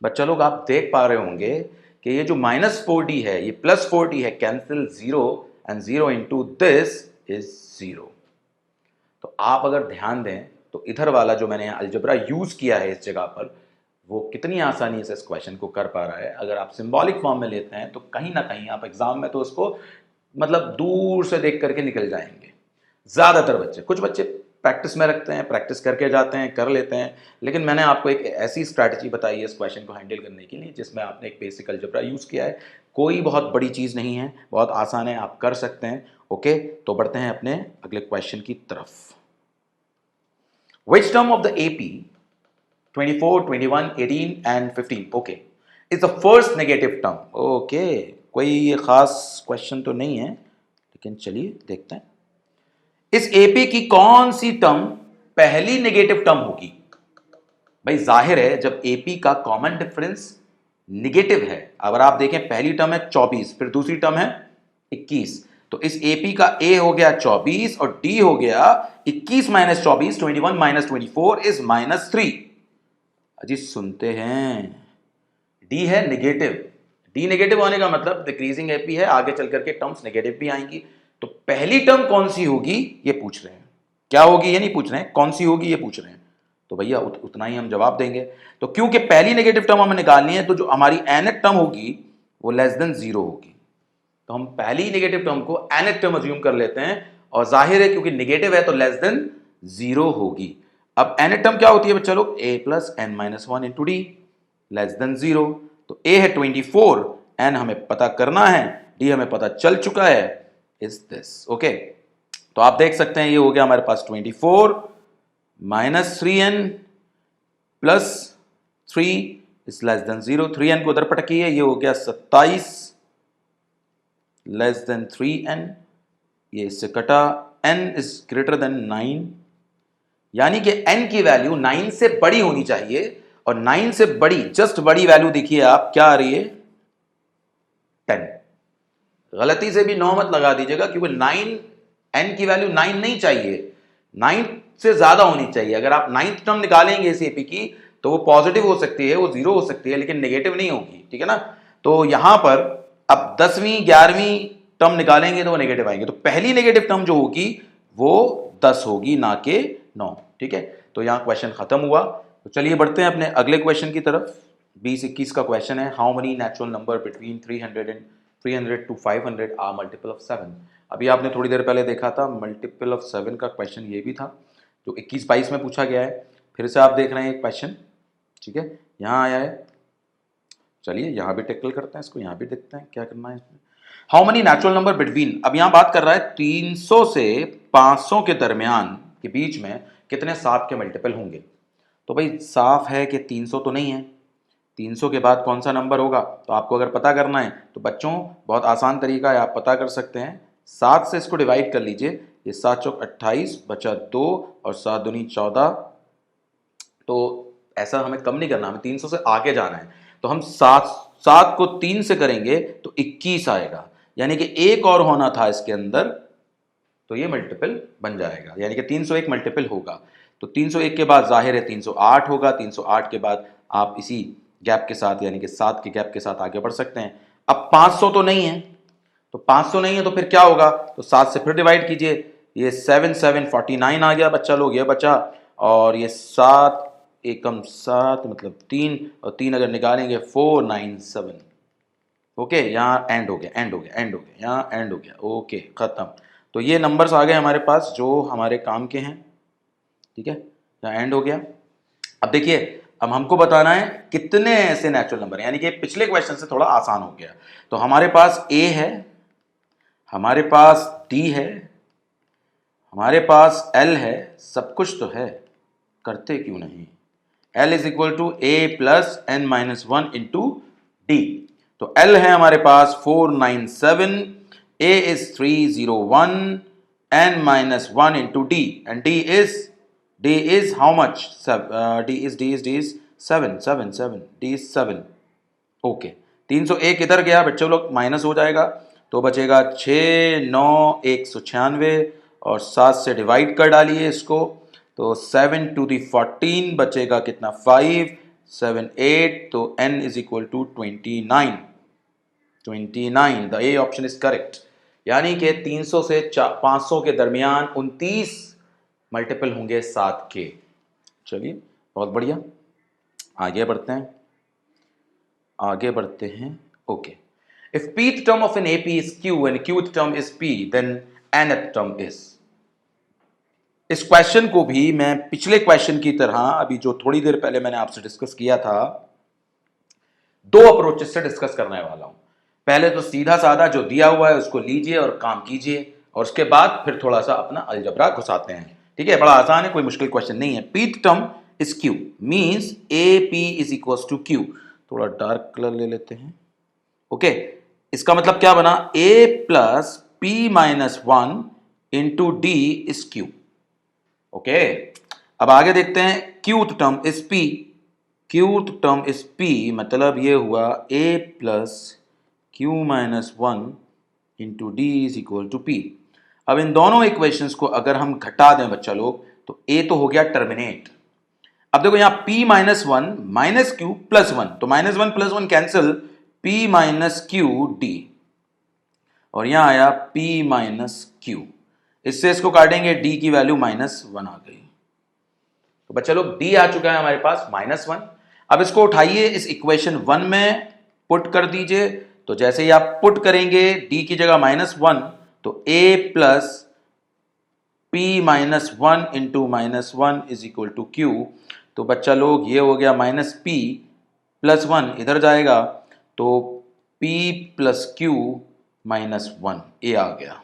बच्चा लोग, आप देख पा रहे होंगे कि ये जो माइनस 4d है, ये प्लस 4d है, cancel 0 and 0 into this is 0. तो आप अगर ध्यान दें तो इधर वाला जो मैंने अलजबरा यूज किया है इस जगह पर, वो कितनी आसानी से इस क्वेश्चन को कर पा रहा है. अगर आप सिंबॉलिक फॉर्म में लेते हैं तो कहीं ना कहीं आप एग्जाम में तो उसको मतलब दूर से देख करके निकल जाएंगे. ज्यादातर बच्चे, कुछ बच्चे प्रैक्टिस में रखते हैं, प्रैक्टिस करके जाते हैं, कर लेते हैं. लेकिन मैंने आपको एक ऐसी स्ट्रैटेजी बताई है इस क्वेश्चन को हैंडल करने के लिए जिसमें आपने एक बेसिक अलजबरा यूज किया है. कोई बहुत बड़ी चीज नहीं है, बहुत आसान है, आप कर सकते हैं. ओके, तो बढ़ते हैं अपने अगले क्वेश्चन की तरफ. Which term of the AP 24, 21, 18 and 15, okay, is the first negative term? Okay, कोई ये खास क्वेश्चन तो नहीं है, लेकिन चलिए देखते हैं. इस AP की कौन सी टर्म पहली नेगेटिव टर्म होगी? भाई जाहिर है, जब AP का कॉमन डिफरेंस नेगेटिव है, अगर आप देखें पहली टर्म है 24, फिर दूसरी टर्म है 21, तो इस AP का A हो गया 24 और D हो गया 21 माइनस 24, 21 माइनस 24 इज माइनस 3. अजी सुनते हैं, D है नेगेटिव. D नेगेटिव होने का मतलब डिक्रीजिंग AP है, आगे चल करके टर्म्स नेगेटिव भी आएंगी. तो पहली टर्म कौन सी होगी ये पूछ रहे हैं, क्या होगी ये नहीं पूछ रहे हैं, कौन सी होगी ये पूछ रहे हैं. तो भैया उतना ही हम जवाब देंगे. तो क्योंकि पहली नेगेटिव टर्म हमें निकालनी है, तो जो हमारी nth टर्म होगी वो लेस देन 0 होगी. तो हम पहली नेगेटिव टर्म को nth टर्म अज्यूम कर लेते हैं, और जाहिर है क्योंकि नेगेटिव है तो लेस देन 0 होगी. अब nth टर्म क्या होती है बच्चा लोग, a plus n minus 1 into D, less than 0. तो a है 24, n हमें पता करना है, d हमें पता चल चुका है, इज दिस। ओके, तो आप देख सकते हैं ये हो गया हमारे पास 24 minus 3n plus 3 is less than 0, 3n को उधर पटकिए, ये हो गया 27 लेस देन 3n, ये इससे कटा, n इज ग्रेटर देन 9, यानी कि n की वैल्यू 9 से बड़ी होनी चाहिए, और 9 से बड़ी, जस्ट बड़ी वैल्यू देखिए आप क्या आ रही है, 10। गलती से भी 9 मत लगा दीजिएगा, क्योंकि 9, n की वैल्यू 9 नहीं चाहिए, 9 से ज्यादा होनी चाहिए। अगर आप 9th टर्म निकालेंगे इस एपी की, तो वो पॉजिटिव हो सकती है, वो 0 हो सकती है, लेकिन नेगेटिव नहीं होगी, ठीक है ना। तो यहां पर अब 10वीं 11वीं टर्म निकालेंगे तो वो नेगेटिव आएंगे, तो पहली नेगेटिव टर्म जो होगी वो 10 होगी, ना कि 9, ठीक है। तो यहां क्वेश्चन खत्म हुआ। तो चलिए बढ़ते हैं अपने अगले क्वेश्चन की तरफ। 20-21 का क्वेश्चन है, how many natural number between 300 to 500 are multiple of 7। अभी आपने थोड़ी देर पहले देखा था मल्टीपल ऑफ 7 का क्वेश्चन, ये भी था जो 21-22 में पूछा गया है। फिर से आप देख रहे हैं एक क्वेश्चन, ठीक है, यहाँ आया है। चलिए यहाँ भी टैकल करते हैं इसको, यहाँ भी देखते हैं क्या करना है इसमें। How many natural number between, अब यहाँ बात कर रहा है 300 से 500 के दरमियान के बीच में कितने 7 के मल्टीपल होंगे। तो भाई साफ है कि 300 तो नहीं है, 300 के बाद कौन सा नंबर होगा। तो आपको अगर पता करना है तो बच्चों बहुत आसान तरीका है, आप पता कर सकते हैं, 7 से इसको डिवाइड कर लीजिए, ये 7 चौक 28 बचा 2 और 7 दूनी 14। तो ऐसा हमें कम नहीं करना, हमें 300 से आगे जाना है। तो हम 7 को 3 से करेंगे तो 21 आएगा, यानी कि एक और होना था इसके अंदर, तो ये मल्टीपल बन जाएगा, यानी कि 301 मल्टीपल होगा। तो 301 के बाद जाहिर है 308 होगा, 308 के बाद आप इसी गैप के साथ, यानी कि 7 के गैप के साथ आगे बढ़ सकते हैं। अब 500 तो नहीं है, तो 500 नहीं है तो फिर क्या होगा, तो 7 से फिर डिवाइड कीजिए, ये 7 7 49 आ गया बच्चा लोग, ये बचा, और ये 7 एकम 7 मतलब 3, और 3 अगर निकालेंगे 497। ओके, यहाँ एंड हो गया, एंड हो गया, एंड हो गया, यहाँ एंड हो गया, ओके खत्म। तो ये नंबर्स आ गए हमारे पास जो हमारे काम के हैं, ठीक है, यहाँ एंड हो गया। अब देखिए, अब हमको बताना है कितने ऐसे नेचुरल नंबर हैं, यानी कि पिछले क्वेश्चन से थोड़ा आसान हो गया। तो हमारे पास a है, हमारे पास d है, हमारे पास l है, सब कुछ तो है, करते क्यों नहीं। l is equal to a plus n minus 1 into D. तो l है हमारे पास 497, a इज 301, n minus 1 into D, and d is how much? d is 7, 7, 7, d is 7। Okay, 301 इधर गया बच्चों लोग, माइनस हो जाएगा, तो बचेगा 6 9 196, और 7 से डिवाइड कर डालिए इसको, तो 7 टू दी 14 बचेगा कितना 5 7 8, तो n is equal to 29। The A option is correct, यानी कि 300 से 500 के दरमियान 29 मल्टीपल होंगे 7 के। चलिए बहुत बढ़िया, आगे बढ़ते हैं, आगे बढ़ते हैं। Okay, if pth term of an AP is Q and qth term is P, then nth term is। इस क्वेश्चन को भी मैं पिछले क्वेश्चन की तरह, अभी जो थोड़ी देर पहले मैंने आपसे डिस्कस किया था, दो अप्रोचेस से डिस्कस करने वाला हूं। पहले तो सीधा साधा जो दिया हुआ है उसको लीजिए और काम कीजिए, और उसके बाद फिर थोड़ा सा अपना अलजबरा घुसाते हैं, ठीक है, बड़ा आसान है, कोई मुश्किल क्वेश्चन नहीं है। pth term is Q means AP is equal to Q। थोड़ा डार्क कलर ले लेते हैं। ओके, इसका मतलब क्या बना, A plus P minus 1 into D is Q। Okay, अब आगे देखते हैं, qth term is P, qth term is P, मतलब ये हुआ A plus Q minus 1 into D is equal to P। अब इन दोनों इक्वेशंस को अगर हम घटा दें बच्चा लोग, तो A तो हो गया टर्मिनेट। अब देखो यहाँ P minus 1 minus Q plus 1, तो minus 1 plus 1 cancel, P minus Q D, और यहां आया P माइनस Q, इससे इसको काटेंगे, D की वैल्यू माइनस 1 आ गई। तो बच्चा लोग D आ चुका है हमारे पास माइनस 1। अब इसको उठाइए, इस इक्वेशन 1 में पुट कर दीजिए, तो जैसे ही आप पुट करेंगे D की जगह माइनस 1, तो A plus P minus 1 into minus 1 is equal to Q। तो बच्चा लोग ये हो गया माइनस P प्लस 1 इधर जाएगा, तो P प्लस Q माइनस 1, ये आ गया।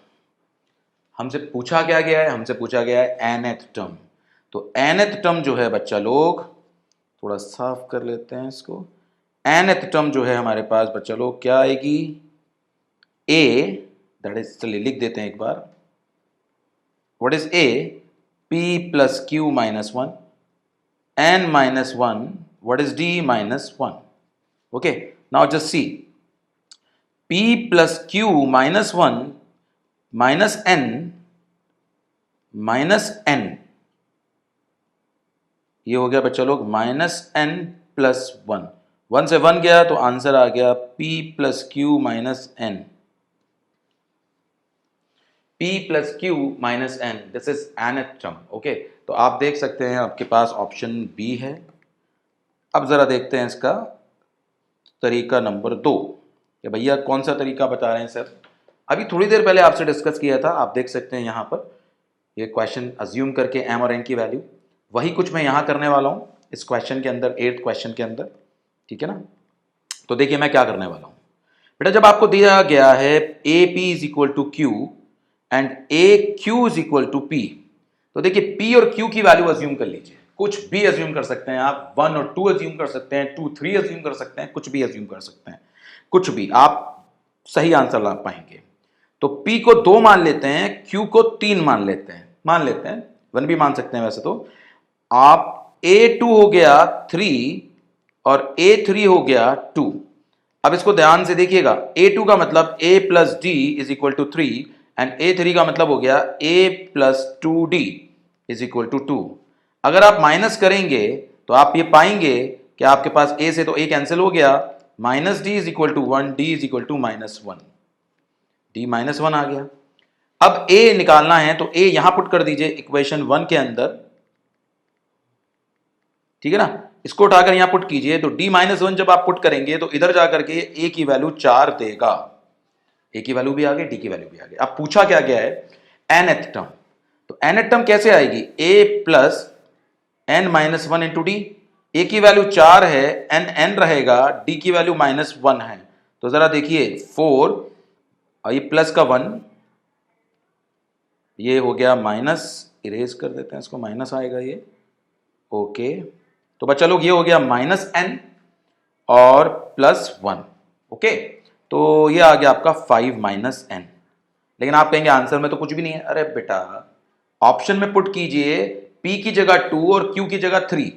हमसे पूछा क्या गया है, हमसे पूछा गया है nth टर्म। तो nth टर्म जो है बच्चा लोग, थोड़ा साफ कर लेते हैं इसको, nth टर्म जो है हमारे पास बच्चा लोग क्या आएगी, a, दैट इज, चलिए लिख देते हैं एक बार, what is a, p plus q minus 1, n minus 1, what is d minus 1? Okay, now just see, p plus q minus 1 minus n minus n, ये हो गया बच्चा लोग माइनस n प्लस 1, 1 से 1 गया तो आंसर आ गया p plus Q minus n, p plus Q minus n, this is nth term. Okay, तो आप देख सकते हैं आपके पास ऑप्शन बी है। अब जरा देखते हैं इसका तरीका नंबर 2, कि भैया कौन सा तरीका बता रहे हैं सर। अभी थोड़ी देर पहले आपसे डिस्कस किया था, आप देख सकते हैं यहाँ पर ये क्वेश्चन अज्यूम करके m और n की वैल्यू, वही कुछ मैं यहाँ करने वाला हूँ इस क्वेश्चन के अंदर, 8th क्वेश्चन के अंदर, ठीक है ना। तो देखिए मैं क्या करने वाला हूँ बेटा, जब आपको दिया गया है A P is equal to Q and A Q is equal to P, तो देखिए p और q की वैल्यू अज्यूम कर लीजिए, कुछ भी अज्यूम कर सकते हैं आप, 1 और 2 अज्यूम कर सकते हैं, 2 3 अज्यूम कर सकते हैं, कुछ भी अज्यूम कर सकते हैं, कुछ भी आप सही आंसर ला पाएंगे। तो p को 2 मान लेते हैं, q को 3 मान लेते हैं, 1 भी मान सकते हैं वैसे तो। आप a2 हो गया 3 और a3 हो गया 2। अब इसको ध्यान से देखिएगा, a2 का मतलब a plus D is equal to 3 and a3 का मतलब हो गया a plus 2d is equal to 2। अगर आप माइनस करेंगे तो आप ये पाएंगे कि आपके पास a से तो a कैंसिल हो गया, minus D is equal to 1, D is equal to minus 1, D minus 1 आ गया। अब a निकालना है तो a यहां पुट कर दीजिए इक्वेशन 1 के अंदर, ठीक है ना, इसको उठाकर यहां पुट कीजिए, तो d माइनस 1 जब आप पुट करेंगे तो इधर जाकर के a की वैल्यू 4 देगा, a की वैल्यू भी आ गई, d की वैल्यू भी आ गई। अब पूछा क्या गया है nth टर्म, तो nth टर्म कैसे आएगी, a plus n minus 1 into D, a की वैल्यू 4 है, n रहेगा, d की वैल्यू माइनस 1 है, तो जरा देखिए 4 और ये प्लस का 1, ये हो गया माइनस, इरेज कर देते हैं इसको, माइनस आएगा ये, ओके। तो बच्चा लोग ये हो गया माइनस n और प्लस 1, ओके। तो ये आ गया आपका 5 माइनस n। लेकिन आप कहेंगे आंसर में तो कुछ भी नहीं है, अरे बेटा ऑप्शन में पुट कीजिए p की जगह 2 और q की जगह 3,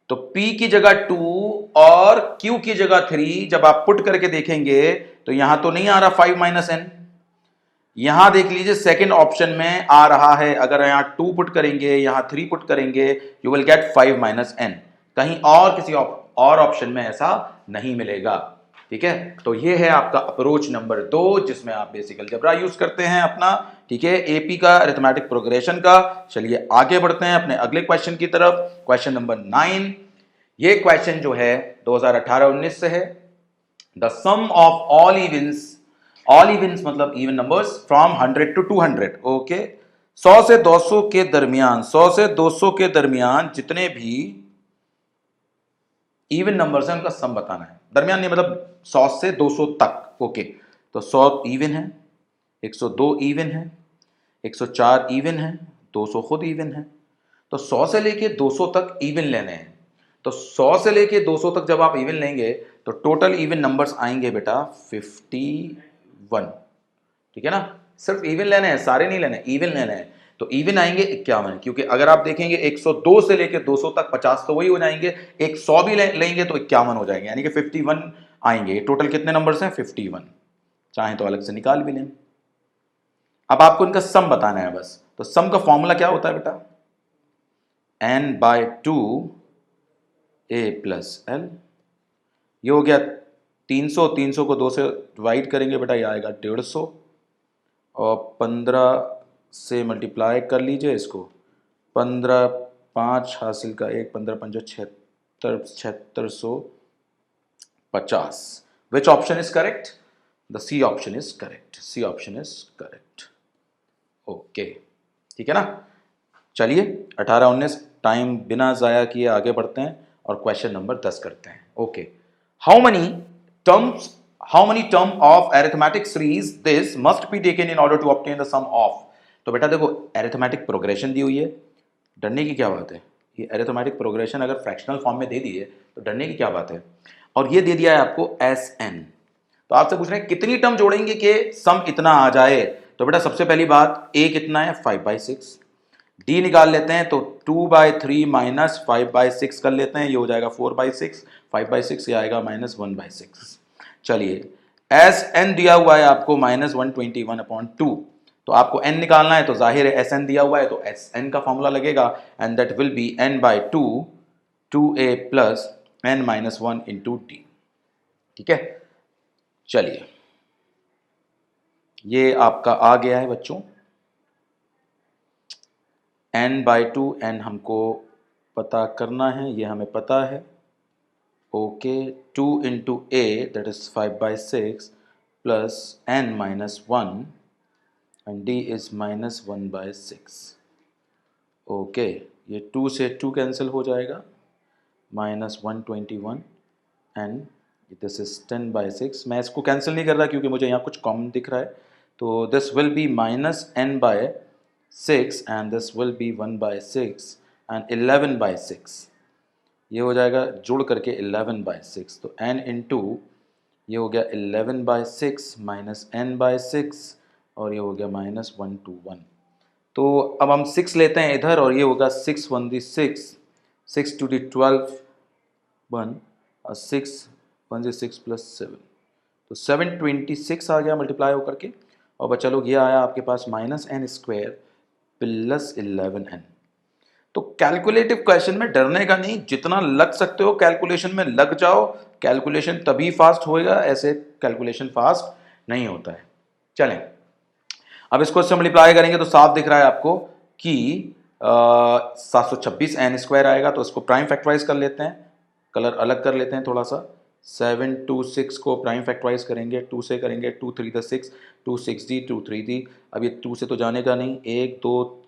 तो p की जगह 2 और q की जगह 3 जब आप पुट करके देखेंगे तो यहां तो नहीं आ रहा 5 माइनस n, यहां देख लीजिए सेकंड ऑप्शन में आ रहा है, अगर यहां 2 पुट करेंगे यहां 3 पुट करेंगे you will get 5 minus n, कहीं और किसी और ऑप्शन में ऐसा नहीं मिलेगा, ठीक है। तो ये है आपका अप्रोच नंबर 2 जिसमें आप बेसिक अलजेब्रा यूज करते हैं अपना, ठीक है, एपी का अरिथमेटिक प्रोग्रेशन का। चलिए आगे बढ़ते हैं अपने अगले क्वेश्चन की तरफ, क्वेश्चन नंबर 9। ये क्वेश्चन जो है 2018-19 से है। The sum of all events मतलब even numbers from 100 to 200, okay, 100 से 200 के दरमियान, 100 से 200 के दरमियान जितने भी इवन नंबर्स हैं उनका सम बताना है, दरमियान नहीं मतलब 100 से 200 तक, ओके। तो 100 इवन है, 102 इवन है, 104 इवन है, 200 खुद इवन है, तो 100 से लेके 200 तक इवन लेने हैं। तो 100 से लेके 200 तक जब आप इवन लेंगे तो टोटल इवन नंबर्स आएंगे बेटा 51, ठीक है ना, सिर्फ इवन लेने हैं, सारे नहीं लेने, इवन लेने हैं। तो इवन आएंगे 51, क्योंकि अगर आप देखेंगे 102 से लेके 200 तक 50 तो वही हो जाएंगे, 100 भी लेंगे तो 51 हो जाएंगे, यानी कि 51 आएंगे। टोटल कितने नंबर्स हैं, 51, चाहे तो अलग से निकाल भी लें। अब आपको इनका सम बताना है बस, तो सम का फॉर्मूला क्या होता है बेटा, n/2 a प्लस l, ये हो गया 300, 300 को 2 से डिवाइड करेंगे बेटा, ये आएगा 150, और 15 से मल्टीप्लाई कर लीजिए इसको, 15 5 हासिल का 1, 15 5 7650। Which option is correct, the C option is correct, C option is correct, okay, ठीक है ना। चलिए 18-19 टाइम बिना जाया किए आगे बढ़ते हैं और क्वेश्चन नंबर 10 करते हैं, okay. How many term of arithmetic series this must be taken in order to obtain the sum of, तो बेटा देखो एरिथमेटिक प्रोग्रेशन दी हुई है, डरने की क्या बात है। ये एरिथमेटिक प्रोग्रेशन अगर फ्रैक्शनल फॉर्म में दे दी है तो डरने की क्या बात है। और ये दे दिया है आपको एस एन। तो आपसे पूछ रहे हैं कितनी टर्म जोड़ेंगे कि सम इतना आ जाए। तो बेटा सबसे पहली बात ए कितना है 5/6, डी निकाल लेते हैं तो 2/3 माइनस 5/6 कर लेते हैं, ये हो जाएगा 4/6, 5/6 ये आएगा -1/6। चलिए एस एन दिया हुआ है आपको -121/2, तो आपको n निकालना है तो जाहिर है एस एन दिया हुआ है तो एस एन का फॉर्मूला लगेगा and that will be n/2 2a plus n-1 into D. ठीक है, चलिए ये आपका आ गया है बच्चों, n/2 n हमको पता करना है, ये हमें पता है। Okay 2 into a that is 5/6 plus n-1 and d is -1/6। Okay ये 2 से 2 कैंसिल हो जाएगा, -121 एंड दिस इज 10/6। मैं इसको कैंसिल नहीं कर रहा क्योंकि मुझे यहाँ कुछ कॉमन दिख रहा है, तो this will be -n/6 and this will be 1/6 and 11/6, ये हो जाएगा जुड़ करके 11/6, तो n इंटू ये हो गया 11/6 माइनस n/6 और ये हो गया -121। तो अब हम 6 लेते हैं इधर और ये होगा 6 1 दी 6, 6 2 दी 12 1 और 6 1 दी 6 प्लस 7, तो 726 आ गया मल्टीप्लाई होकर के। और बच्चा लोग ये आया आपके पास -n² प्लस 11n। तो कैलकुलेटिव क्वेश्चन में डरने का नहीं, जितना लग सकते हो कैलकुलेशन में लग जाओ, कैलकुलेशन तभी फास्ट होएगा, ऐसे कैलकुलेशन फास्ट नहीं होता है। चलें अब इसको इससे मल्टीप्लाई करेंगे तो साफ दिख रहा है आपको कि 726n² आएगा, तो इसको प्राइम फैक्टराइज कर लेते हैं, कलर अलग कर लेते हैं थोड़ा सा। 7 2 6 को प्राइम फैक्टराइज करेंगे, 2 से करेंगे 2 3 द 6, 2 6 दी 2 3 दी, अब ये 2 से तो जाने का नहीं, 1 2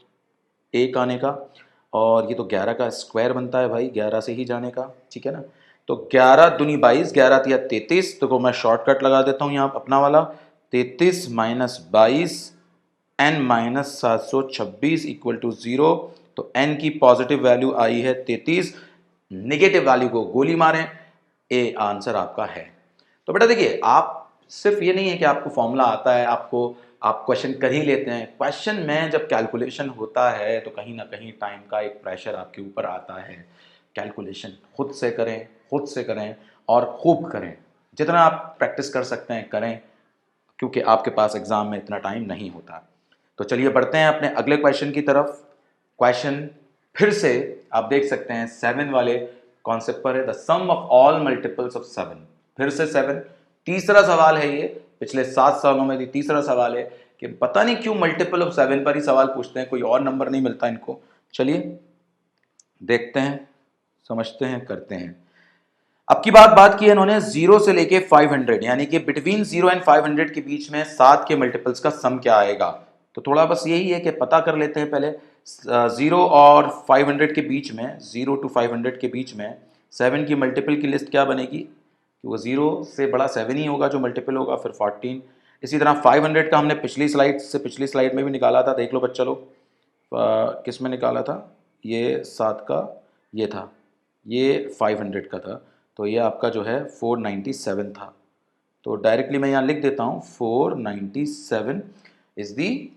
1 आने का, और ये तो 11 का स्क्वायर बनता है भाई, 11 से ही जाने का, ठीक है ना। तो 11 दूनी 22, 11 तिया 33, तो मैं शॉर्टकट लगा देता हूँ यहाँ अपना वाला, 33 माइनस 22 n-726 इक्वल टू 0। तो n की पॉजिटिव वैल्यू आई है 33, निगेटिव वैल्यू को गोली मारें, ए आंसर आपका है। तो बेटा देखिए आप सिर्फ ये नहीं है कि आपको फॉर्मूला आता है, आप क्वेश्चन कर ही लेते हैं, क्वेश्चन में जब कैलकुलेशन होता है तो कहीं ना कहीं टाइम का एक प्रेशर आपके ऊपर आता है। कैलकुलेशन खुद से करें और खूब करें, जितना आप प्रैक्टिस कर सकते हैं करें, क्योंकि आपके पास एग्जाम में इतना टाइम नहीं होता। तो चलिए बढ़ते हैं अपने अगले क्वेश्चन की तरफ। क्वेश्चन फिर से आप देख सकते हैं 7 वाले कॉन्सेप्ट पर है, the sum of all multiples of 7, फिर से 7, तीसरा सवाल है ये, पिछले 7 सालों में तीसरा सवाल है कि पता नहीं क्यों मल्टीपल ऑफ 7 पर ही सवाल पूछते हैं, कोई और नंबर नहीं मिलता इनको। चलिए देखते हैं, समझते हैं, करते हैं। अब की बात की है इन्होंने 0 से लेके 500, यानी कि बिटवीन 0 एंड 500 के बीच में 7 के मल्टीपल्स का सम क्या आएगा। तो थोड़ा बस यही है कि पता कर लेते हैं पहले 0 और 500 के बीच में, 0 to 500 के बीच में 7 की मल्टीपल की लिस्ट क्या बनेगी, कि वो 0 से बड़ा 7 ही होगा जो मल्टीपल होगा, फिर 14। इसी तरह 500 का हमने पिछली स्लाइड में भी निकाला था, देख लो बच्चा लोग, किस में निकाला था, ये 7 का ये था, ये 500 का था, तो ये आपका जो है 497 था। तो डायरेक्टली मैं यहाँ लिख देता हूँ 497 is the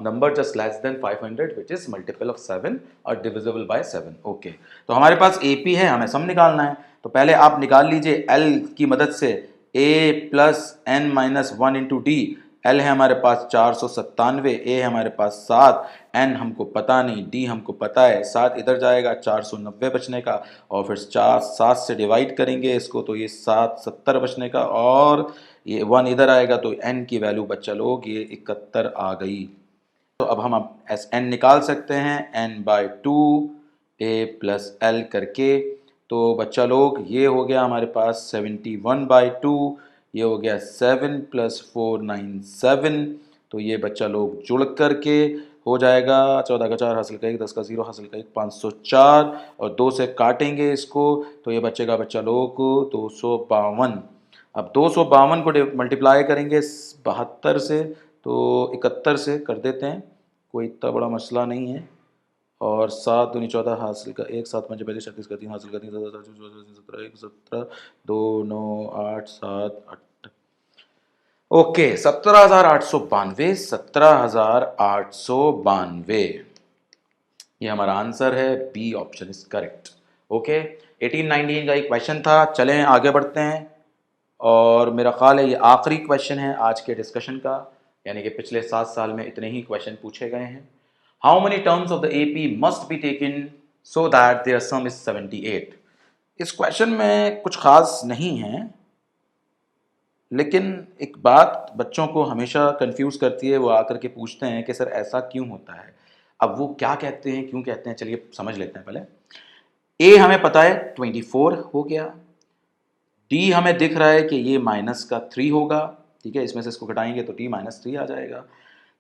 number just less than 500 which is multiple of 7 और डिविजिबल बाय 7। ओके, तो हमारे पास AP है, हमें सम निकालना है, तो पहले आप निकाल लीजिए L की मदद से, A plus n-1 into D. L है हमारे पास 497, A है हमारे पास 7, N हमको पता नहीं, D हमको पता है, 7 इधर जाएगा 490 बचने का, और फिर 7 से डिवाइड करेंगे इसको तो ये 7 70 बचने का, और ये 1 इधर आएगा तो N की वैल्यू बच्चा लोग ये 71 आ गई। तो अब हम N निकाल सकते हैं, n/2 A प्लस L करके, तो बच्चा लोग ये हो गया हमारे पास 71/2, ये हो गया 7 प्लस 497, तो ये बच्चा लोग जुड़ करके हो जाएगा 14 का 4 हासिल का 1, 10 का 0 हासिल का 1, 504, और 2 से काटेंगे इसको तो ये बचेगा बच्चा लोग 252। अब 252 को मल्टीप्लाई करेंगे 72 से तो 71 से कर देते हैं, कोई इतना बड़ा मसला नहीं है। और 7 दूनी 14 हासिल का 1, 7 5 35 36 का 3 हासिल का 3 17 1 17 2 9 8 7 8। ओके 17,892, 17,892 ये हमारा आंसर है। B option is correct. Okay 18-19 का एक क्वेश्चन था। चलें आगे बढ़ते हैं और मेरा ख्याल है ये आखिरी क्वेश्चन है आज के डिस्कशन का, यानी कि पिछले 7 साल में इतने ही क्वेश्चन पूछे गए हैं। How many terms of the AP must be taken so that their sum is 78। इस क्वेश्चन में कुछ खास नहीं है, लेकिन एक बात बच्चों को हमेशा कंफ्यूज करती है, वो आकर के पूछते हैं कि सर ऐसा क्यों होता है। अब वो क्या कहते हैं, क्यों कहते हैं, चलिए समझ लेते हैं। पहले ए हमें पता है 24 हो गया, डी हमें दिख रहा है कि ये माइनस का 3 होगा, ठीक है, इसमें से इसको घटाएंगे तो टी -3 आ जाएगा।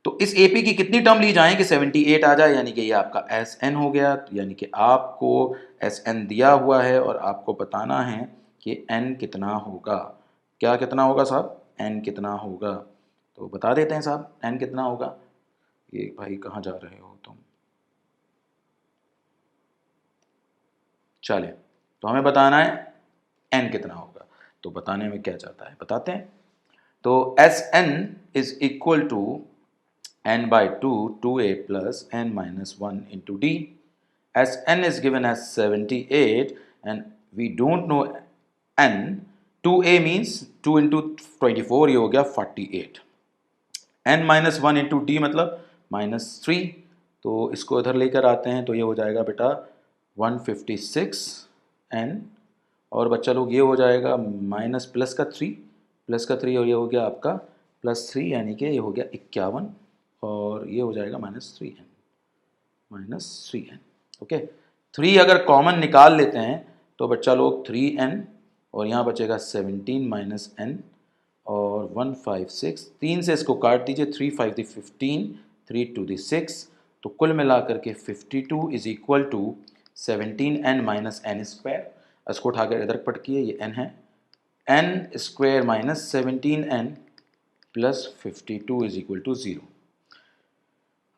तो इस एपी की कितनी टर्म ली जाए कि 78 आ जाए, यानी कि ये आपका एस एन हो गया। यानी कि आपको एस एन दिया हुआ है और आपको बताना है कि एन कितना होगा। क्या कितना होगा साहब, एन कितना होगा, तो बता देते हैं साहब एन कितना होगा। ये भाई कहाँ जा रहे हो तुम, चले तो हमें बताना है एन कितना होगा। तो बताने में क्या जाता है, बताते हैं। तो S N is equal to n by 2 2a plus n minus 1 into d, as n is given as 78 and we don't know n, 2a means 2 into 24, ये हो गया 48, n minus 1 into d मतलब -3, तो इसको इधर लेकर आते हैं तो ये हो जाएगा बेटा 156 n, और बच्चा लोग ये हो जाएगा माइनस प्लस का 3 और ये हो गया आपका +3, यानी कि ये हो गया 51 और ये हो जाएगा -3n। ओके 3 अगर कॉमन निकाल लेते हैं तो बच्चा लोग 3n और यहाँ बचेगा 17 -n और 156, 3 से इसको काट दीजिए, 3 5 दी 15, 3 2 दी 6, तो कुल मिलाकर के 52 is equal to 17n minus n square. इसको उठाकर इधर पट किए, ये n है, n square minus 17n plus 52 is equal to 0।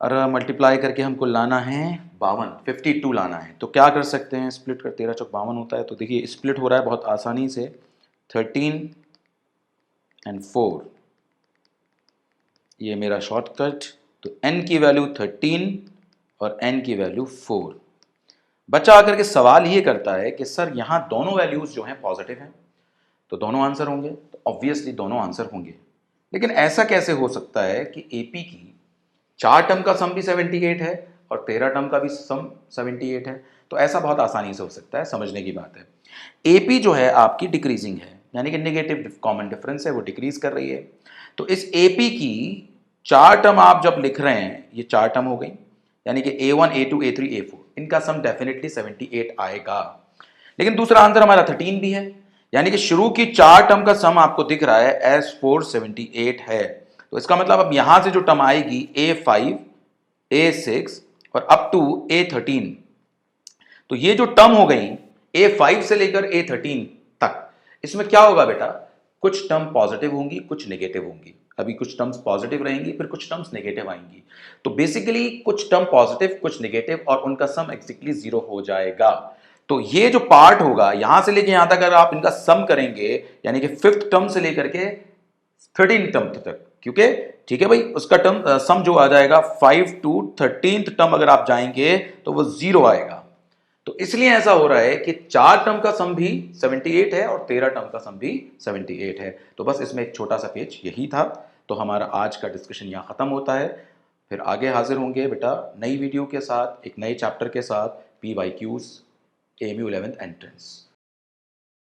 और मल्टीप्लाई करके हमको लाना है 52, 52 लाना है। तो क्या कर सकते हैं, स्प्लिट कर 13 चौक 52 होता है, तो देखिए स्प्लिट हो रहा है बहुत आसानी से, 13 and 4, ये मेरा शॉर्टकट। तो n की वैल्यू 13 और n की वैल्यू 4। बच्चा आकर के सवाल ये करता है कि सर यहाँ दोनों वैल्यूज जो हैं पॉजिटिव हैं, तो दोनों आंसर होंगे, तो ऑब्वियसली दोनों आंसर होंगे। लेकिन ऐसा कैसे हो सकता है कि एपी की 4 टर्म का सम भी 78 है और 13 टर्म का भी सम 78 है। तो ऐसा बहुत आसानी से हो सकता है, समझने की बात है। एपी जो है आपकी डिक्रीजिंग है, यानी कि नेगेटिव कॉमन डिफरेंस है, वो डिक्रीज कर रही है। तो इस एपी की 4 टर्म आप जब लिख रहे हैं, ये 4 टर्म हो गई, यानी कि A1 A2 A3 A4, इनका सम डेफिनेटली 78 आएगा। लेकिन दूसरा आंसर हमारा 13 भी है, यानी कि शुरू की 4 टर्म का सम आपको दिख रहा है S4 78 है। तो इसका मतलब अब यहां से जो टर्म आएगी A5 A6 और अप टू A13, तो ये जो टर्म हो गई A5 से लेकर A13 तक, इसमें क्या होगा बेटा, कुछ टर्म पॉजिटिव होंगी, कुछ नेगेटिव होंगी। अभी कुछ टर्म्स पॉजिटिव रहेंगी, फिर कुछ टर्म्स नेगेटिव आएंगी। तो बेसिकली कुछ टर्म पॉजिटिव, कुछ नेगेटिव, और उनका सम एक्जेक्टली 0 हो जाएगा। तो ये जो पार्ट होगा यहां से लेकर यहां तक अगर आप इनका सम करेंगे, यानी कि 5th टर्म से लेकर के 13 टर्म तक, क्योंकि ठीक है भाई उसका टर्म सम जो आ जाएगा 5 to 13th टर्म अगर आप जाएंगे तो वो 0 आएगा। तो इसलिए ऐसा हो रहा है कि 4 टर्म का सम भी 78 है और 13 टर्म का सम भी 78 है। तो बस इसमें एक छोटा सा पेज यही था। तो हमारा आज का डिस्कशन यहाँ खत्म होता है। फिर आगे हाजिर होंगे बेटा नई वीडियो के साथ, एक नए चैप्टर के साथ, PYQs AMU 11th एंट्रेंस।